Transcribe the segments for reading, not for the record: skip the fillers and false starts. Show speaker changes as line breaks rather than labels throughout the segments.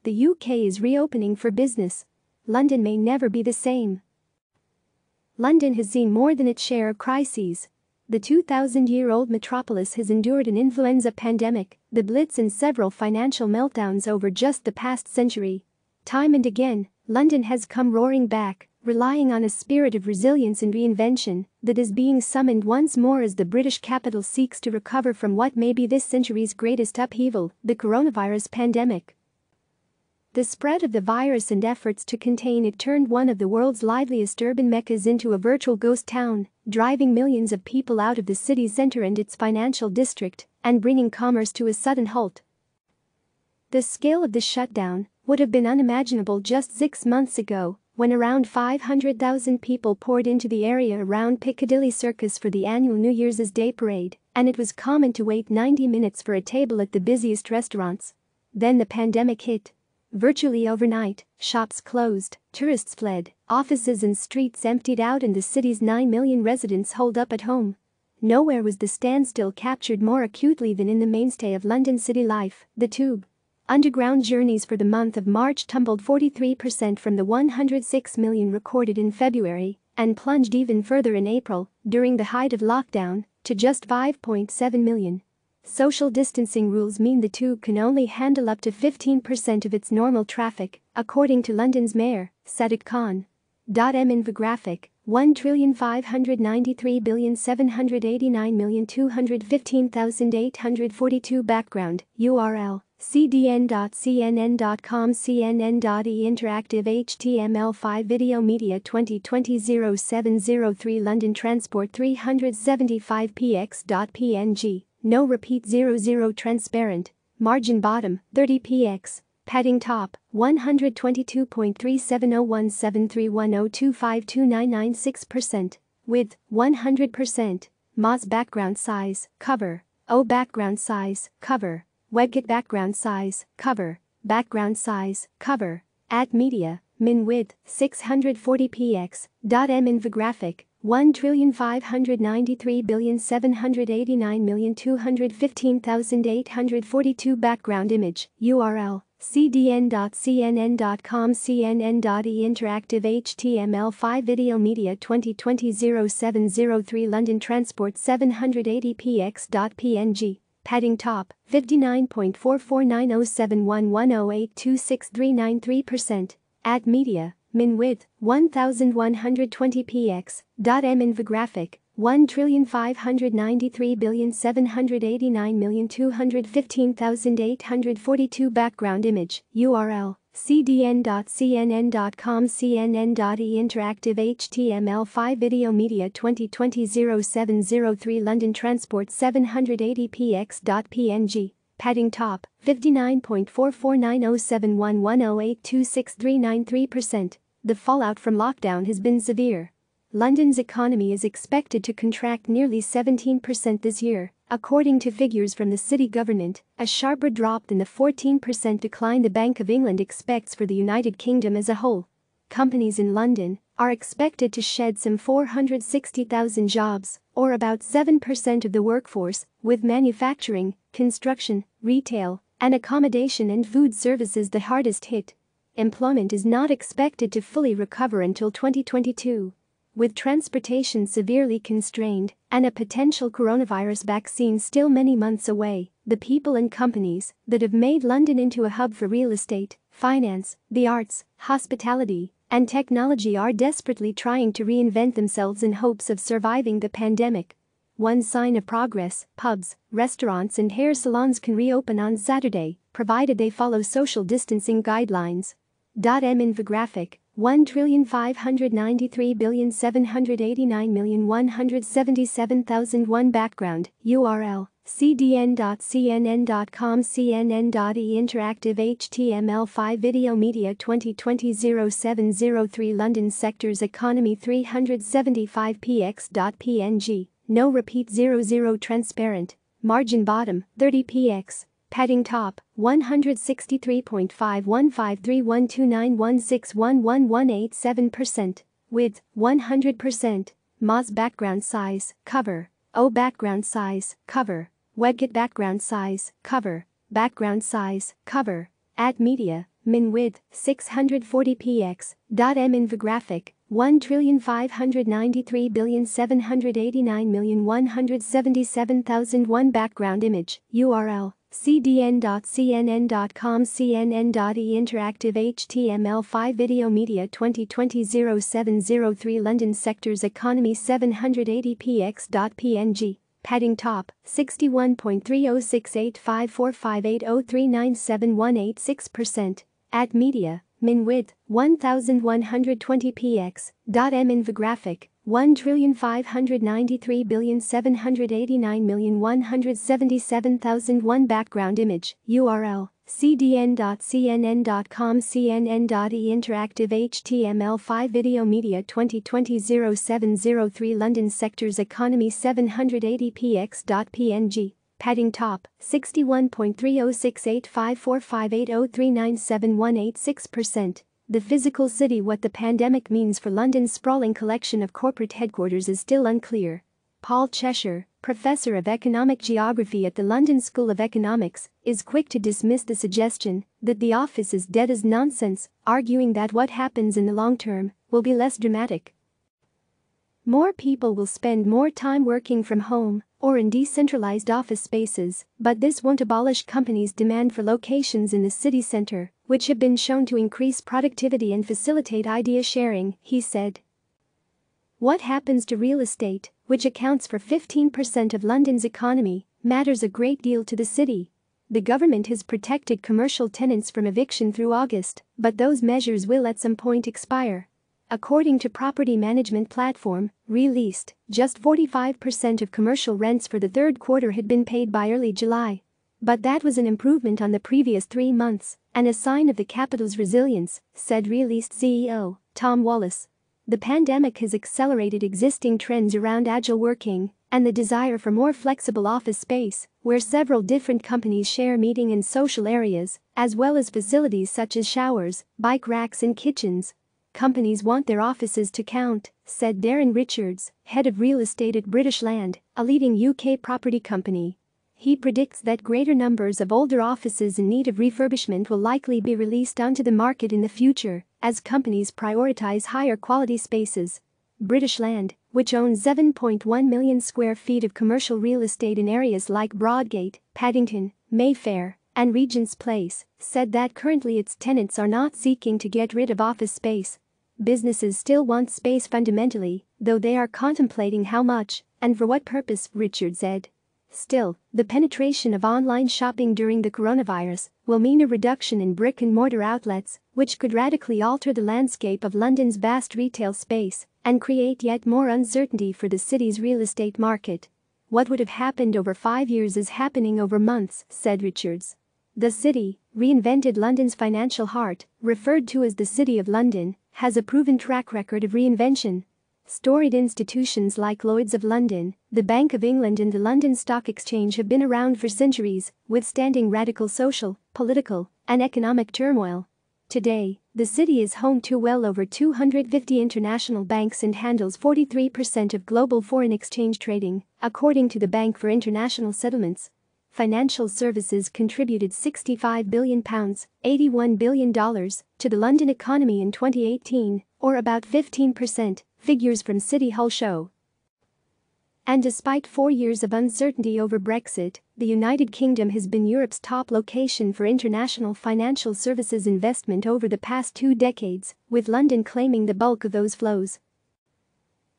The UK is reopening for business. London may never be the same. London has seen more than its share of crises. The 2,000-year-old metropolis has endured an influenza pandemic, the Blitz, and several financial meltdowns over just the past century. Time and again, London has come roaring back, relying on a spirit of resilience and reinvention that is being summoned once more as the British capital seeks to recover from what may be this century's greatest upheaval, the coronavirus pandemic. The spread of the virus and efforts to contain it turned one of the world's liveliest urban meccas into a virtual ghost town, driving millions of people out of the city centre and its financial district, and bringing commerce to a sudden halt. The scale of the shutdown would have been unimaginable just 6 months ago, when around 500,000 people poured into the area around Piccadilly Circus for the annual New Year's Day parade, and it was common to wait 90 minutes for a table at the busiest restaurants. Then the pandemic hit. Virtually overnight, shops closed, tourists fled, offices and streets emptied out, and the city's 9 million residents holed up at home. Nowhere was the standstill captured more acutely than in the mainstay of London city life, the Tube. Underground journeys for the month of March tumbled 43% from the 106 million recorded in February, and plunged even further in April, during the height of lockdown, to just 5.7 million. Social distancing rules mean the Tube can only handle up to 15% of its normal traffic, according to London's Mayor, Sadiq Khan. Infographic: 1,593,789,215,842 Background, URL, cdn.cnn.com cnn.e Interactive HTML5 Video Media 2020-0703 London Transport 375px.png No repeat 00 Transparent, margin bottom, 30px, padding top, 122.370173102529996%, width, 100%, Moz background size, cover, O background size, cover, WebKit background size, cover, Add media, min width, 640px, .m infographic, 1,593,789,215,842 Background image, URL, cdn.cnn.com cnn.e Interactive HTML5 Video Media 2020-0703 London Transport 780px.png, padding top, 59.449071108263993%, add media, min width, 1120px, .m infographic, 1,593,789,215,842 Background image, URL, cdn.cnn.com cnn.e Interactive HTML5 Video Media 2020-0703 London Transport 780px.png, padding top, 59.449071108263993%. The fallout from lockdown has been severe. London's economy is expected to contract nearly 17% this year, according to figures from the city government, a sharper drop than the 14% decline the Bank of England expects for the United Kingdom as a whole. Companies in London are expected to shed some 460,000 jobs, or about 7% of the workforce, with manufacturing, construction, retail, and accommodation and food services the hardest hit. Employment is not expected to fully recover until 2022. With transportation severely constrained and a potential coronavirus vaccine still many months away, the people and companies that have made London into a hub for real estate, finance, the arts, hospitality, and technology are desperately trying to reinvent themselves in hopes of surviving the pandemic. One sign of progress: pubs, restaurants, and hair salons can reopen on Saturday, provided they follow social distancing guidelines. M infographic: 1,593,789,177,001 Background, URL, cdn.cnn.com cnn.e Interactive HTML5 Video Media 2020-0703 London Sectors Economy 375px.png, no repeat 00 Transparent, margin bottom, 30px, padding top, 163.5153129161118%, width, 100%, Moz background size, cover, O background size, cover, WebKit background size, cover, Media, min width, 640 px. M infographic, 1,593,789,177,001 background image, URL, cdn.cnn.com cnn.e interactive HTML5 video media 2020-0703 London sectors economy 780px.png. Padding top, 61.306854580397186%. Media, min width, 1120 px. M infographic, 1,593,789,177,001 background image, URL, cdn.cnn.com cnn.e interactive HTML5 video media 2020-0703 London sectors economy 780px.png. Padding top, 61.306854580397186%. The physical city. What the pandemic means for London's sprawling collection of corporate headquarters is still unclear. Paul Cheshire, professor of economic geography at the London School of Economics, is quick to dismiss the suggestion that the office is dead as nonsense, arguing that what happens in the long term will be less dramatic. More people will spend more time working from home or in decentralized office spaces, but this won't abolish companies' demand for locations in the city center, which have been shown to increase productivity and facilitate idea sharing, he said. What happens to real estate, which accounts for 15% of London's economy, matters a great deal to the city. The government has protected commercial tenants from eviction through August, but those measures will at some point expire. According to property management platform, Released, just 45% of commercial rents for the third quarter had been paid by early July. But that was an improvement on the previous 3 months and a sign of the capital's resilience, said Released CEO Tom Wallace. The pandemic has accelerated existing trends around agile working and the desire for more flexible office space, where several different companies share meeting and social areas, as well as facilities such as showers, bike racks and kitchens. Companies want their offices to count, said Darren Richards, head of real estate at British Land, a leading UK property company. He predicts that greater numbers of older offices in need of refurbishment will likely be released onto the market in the future as companies prioritize higher quality spaces. British Land, which owns 7.1 million square feet of commercial real estate in areas like Broadgate, Paddington, Mayfair, and Regent's Place, said that currently its tenants are not seeking to get rid of office space. Businesses still want space fundamentally, though they are contemplating how much and for what purpose, Richards said. Still, the penetration of online shopping during the coronavirus will mean a reduction in brick-and-mortar outlets, which could radically alter the landscape of London's vast retail space and create yet more uncertainty for the city's real estate market. What would have happened over 5 years is happening over months, said Richards. The city, reinvented London's financial heart, referred to as the City of London, has a proven track record of reinvention. Storied institutions like Lloyd's of London, the Bank of England and the London Stock Exchange have been around for centuries, withstanding radical social, political, and economic turmoil. Today, the city is home to well over 250 international banks and handles 43% of global foreign exchange trading, according to the Bank for International Settlements. Financial services contributed £65 billion, $81 billion, to the London economy in 2018, or about 15%, figures from City Hall show. And despite 4 years of uncertainty over Brexit, the United Kingdom has been Europe's top location for international financial services investment over the past 2 decades, with London claiming the bulk of those flows.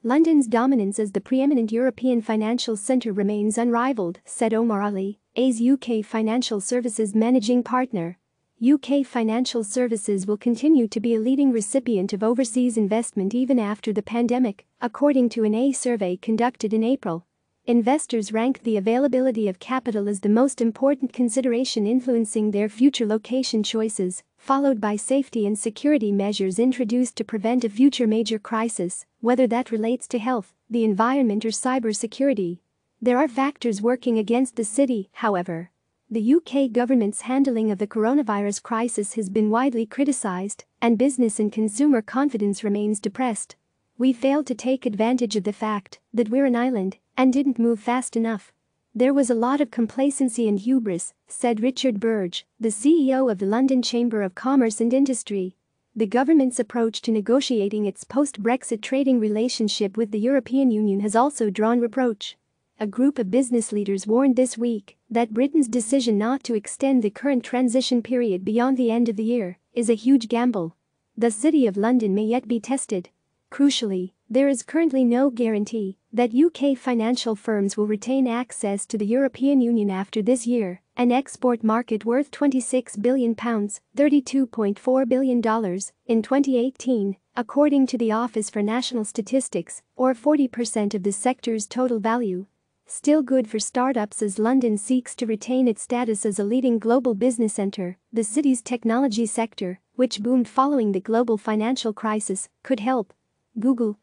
London's dominance as the preeminent European financial centre remains unrivaled, said Omar Ali, AI's UK Financial Services Managing Partner. UK financial services will continue to be a leading recipient of overseas investment even after the pandemic, according to an AI survey conducted in April. Investors ranked the availability of capital as the most important consideration influencing their future location choices, followed by safety and security measures introduced to prevent a future major crisis, whether that relates to health, the environment or cybersecurity. There are factors working against the city, however. The UK government's handling of the coronavirus crisis has been widely criticised, and business and consumer confidence remains depressed. We failed to take advantage of the fact that we're an island and didn't move fast enough. "There was a lot of complacency and hubris," said Richard Burge, the CEO of the London Chamber of Commerce and Industry. The government's approach to negotiating its post-Brexit trading relationship with the European Union has also drawn reproach. A group of business leaders warned this week that Britain's decision not to extend the current transition period beyond the end of the year is a huge gamble. The City of London may yet be tested. Crucially, there is currently no guarantee that UK financial firms will retain access to the European Union after this year, an export market worth £26 billion, $32.4 billion, in 2018, according to the Office for National Statistics, or 40% of the sector's total value. Still good for startups as London seeks to retain its status as a leading global business centre. The city's technology sector, which boomed following the global financial crisis, could help. Google,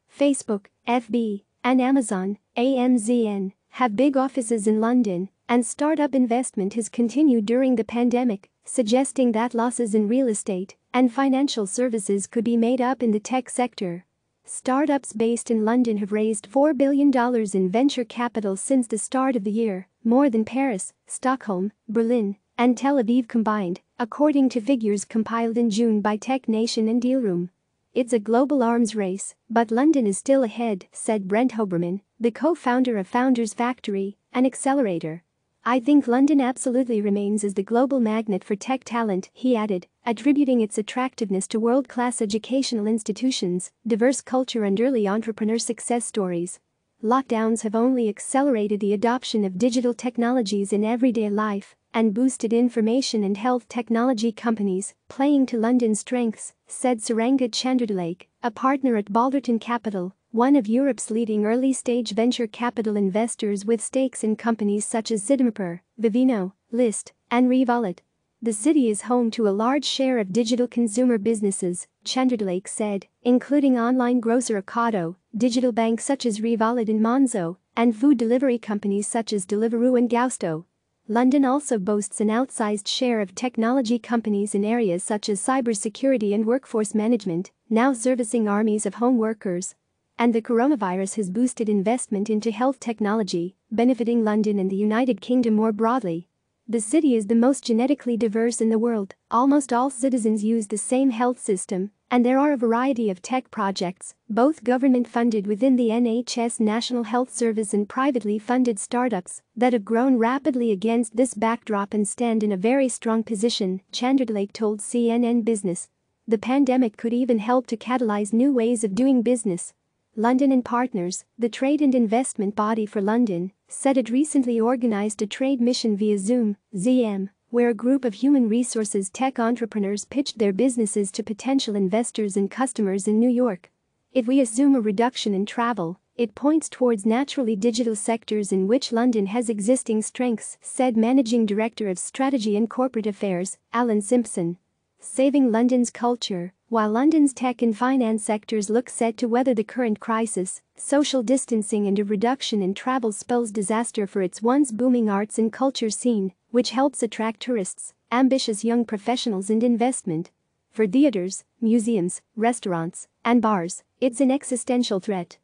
Facebook, FB, and Amazon, AMZN, have big offices in London, and startup investment has continued during the pandemic, suggesting that losses in real estate and financial services could be made up in the tech sector. Startups based in London have raised $4 billion in venture capital since the start of the year, more than Paris, Stockholm, Berlin, and Tel Aviv combined, according to figures compiled in June by Tech Nation and Dealroom. "It's a global arms race, but London is still ahead," said Brent Hoberman, the co-founder of Founders Factory, an accelerator. "I think London absolutely remains as the global magnet for tech talent," he added, attributing its attractiveness to world-class educational institutions, diverse culture and early entrepreneur success stories. Lockdowns have only accelerated the adoption of digital technologies in everyday life and boosted information and health technology companies, playing to London's strengths, said Saranga Chandradilake, a partner at Balderton Capital, one of Europe's leading early-stage venture capital investors with stakes in companies such as Sidimapur, Vivino, List, and Revolut. "The city is home to a large share of digital consumer businesses," Chandradilake said, including online grocer Ocado, digital banks such as Revolut and Monzo, and food delivery companies such as Deliveroo and Gusto. London also boasts an outsized share of technology companies in areas such as cybersecurity and workforce management, now servicing armies of home workers. And the coronavirus has boosted investment into health technology, benefiting London and the United Kingdom more broadly. The city is the most genetically diverse in the world, almost all citizens use the same health system, and there are a variety of tech projects, both government-funded within the NHS National Health Service and privately funded startups, that have grown rapidly against this backdrop and stand in a very strong position, Chandradilake told CNN Business. The pandemic could even help to catalyze new ways of doing business. London and Partners, the trade and investment body for London, said it recently organized a trade mission via Zoom, ZM, where a group of human resources tech entrepreneurs pitched their businesses to potential investors and customers in New York. "If we assume a reduction in travel, it points towards naturally digital sectors in which London has existing strengths," said Managing Director of Strategy and Corporate Affairs, Alan Simpson. Saving London's culture. While London's tech and finance sectors look set to weather the current crisis, social distancing and a reduction in travel spells disaster for its once booming arts and culture scene, which helps attract tourists, ambitious young professionals and investment. For theaters, museums, restaurants, and bars, it's an existential threat.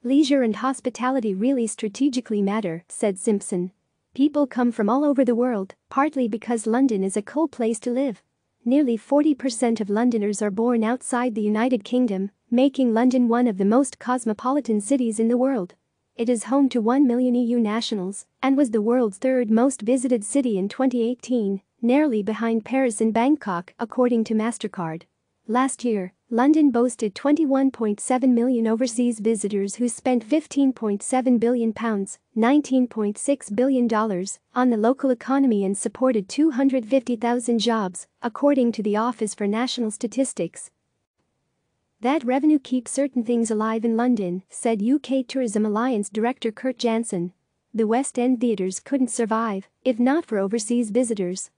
"Leisure and hospitality really strategically matter," said Simpson. "People come from all over the world, partly because London is a cool place to live. Nearly 40% of Londoners are born outside the United Kingdom, making London one of the most cosmopolitan cities in the world. It is home to 1 million EU nationals and was the world's third most visited city in 2018, narrowly behind Paris and Bangkok, according to MasterCard. Last year, London boasted 21.7 million overseas visitors who spent £15.7 billion, $19.6 billion, on the local economy and supported 250,000 jobs, according to the Office for National Statistics. "That revenue keeps certain things alive in London," said UK Tourism Alliance Director Kurt Jansen. "The West End theatres couldn't survive if not for overseas visitors."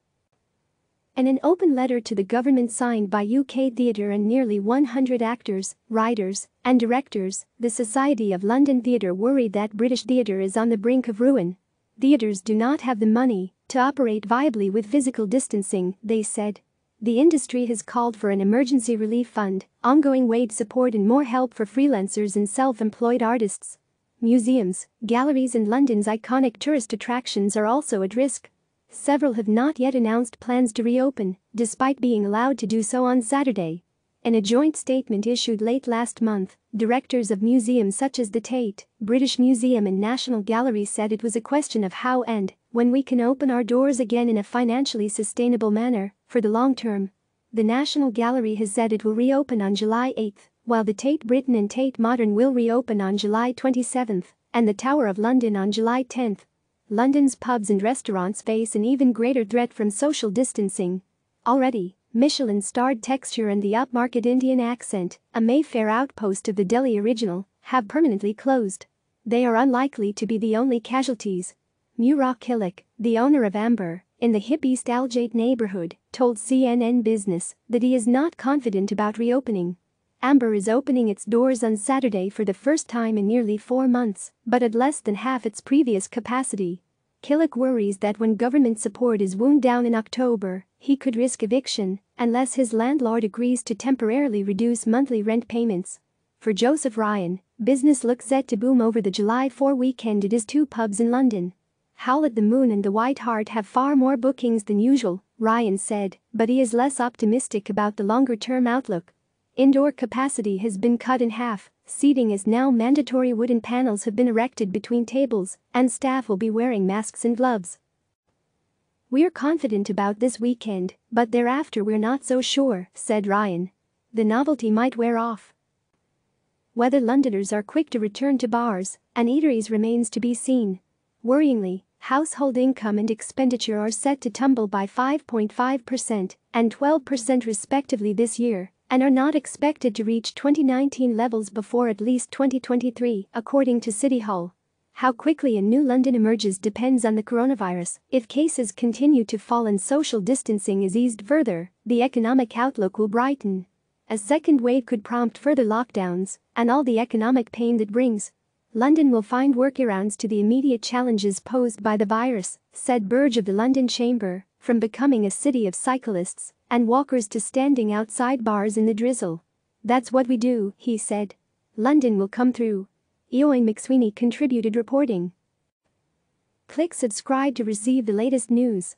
In an open letter to the government signed by UK theatre and nearly 100 actors, writers, and directors, the Society of London Theatre worried that British theatre is on the brink of ruin. "Theatres do not have the money to operate viably with physical distancing," they said. The industry has called for an emergency relief fund, ongoing wage support and more help for freelancers and self-employed artists. Museums, galleries and London's iconic tourist attractions are also at risk. Several have not yet announced plans to reopen, despite being allowed to do so on Saturday. In a joint statement issued late last month, directors of museums such as the Tate, British Museum and National Gallery said it was a question of how and when we can open our doors again in a financially sustainable manner for the long term. The National Gallery has said it will reopen on July 8, while the Tate Britain and Tate Modern will reopen on July 27, and the Tower of London on July 10. London's pubs and restaurants face an even greater threat from social distancing. Already, Michelin-starred texture and the upmarket Indian accent, a Mayfair outpost of the Delhi original, have permanently closed. They are unlikely to be the only casualties. Murad Killick, the owner of Amber, in the hip East Aldgate neighborhood, told CNN Business that he is not confident about reopening. Amber is opening its doors on Saturday for the first time in nearly 4 months, but at less than half its previous capacity. Killick worries that when government support is wound down in October, he could risk eviction unless his landlord agrees to temporarily reduce monthly rent payments. For Joseph Ryan, business looks set to boom over the July 4 weekend at his 2 pubs in London. Howl at the Moon and the White Hart have far more bookings than usual, Ryan said, but he is less optimistic about the longer-term outlook. Indoor capacity has been cut in half, seating is now mandatory, wooden panels have been erected between tables, and staff will be wearing masks and gloves. "We're confident about this weekend, but thereafter we're not so sure," said Ryan. The novelty might wear off. Whether Londoners are quick to return to bars and eateries remains to be seen. Worryingly, household income and expenditure are set to tumble by 5.5% and 12% respectively this year, and are not expected to reach 2019 levels before at least 2023, according to City Hall. How quickly a new London emerges depends on the coronavirus. If cases continue to fall and social distancing is eased further, the economic outlook will brighten. A second wave could prompt further lockdowns and all the economic pain that brings. London will find workarounds to the immediate challenges posed by the virus, said Burge of the London Chamber, from becoming a city of cyclists and walkers to standing outside bars in the drizzle. "That's what we do," he said. "London will come through." Eoin McSweeney contributed reporting. Click subscribe to receive the latest news.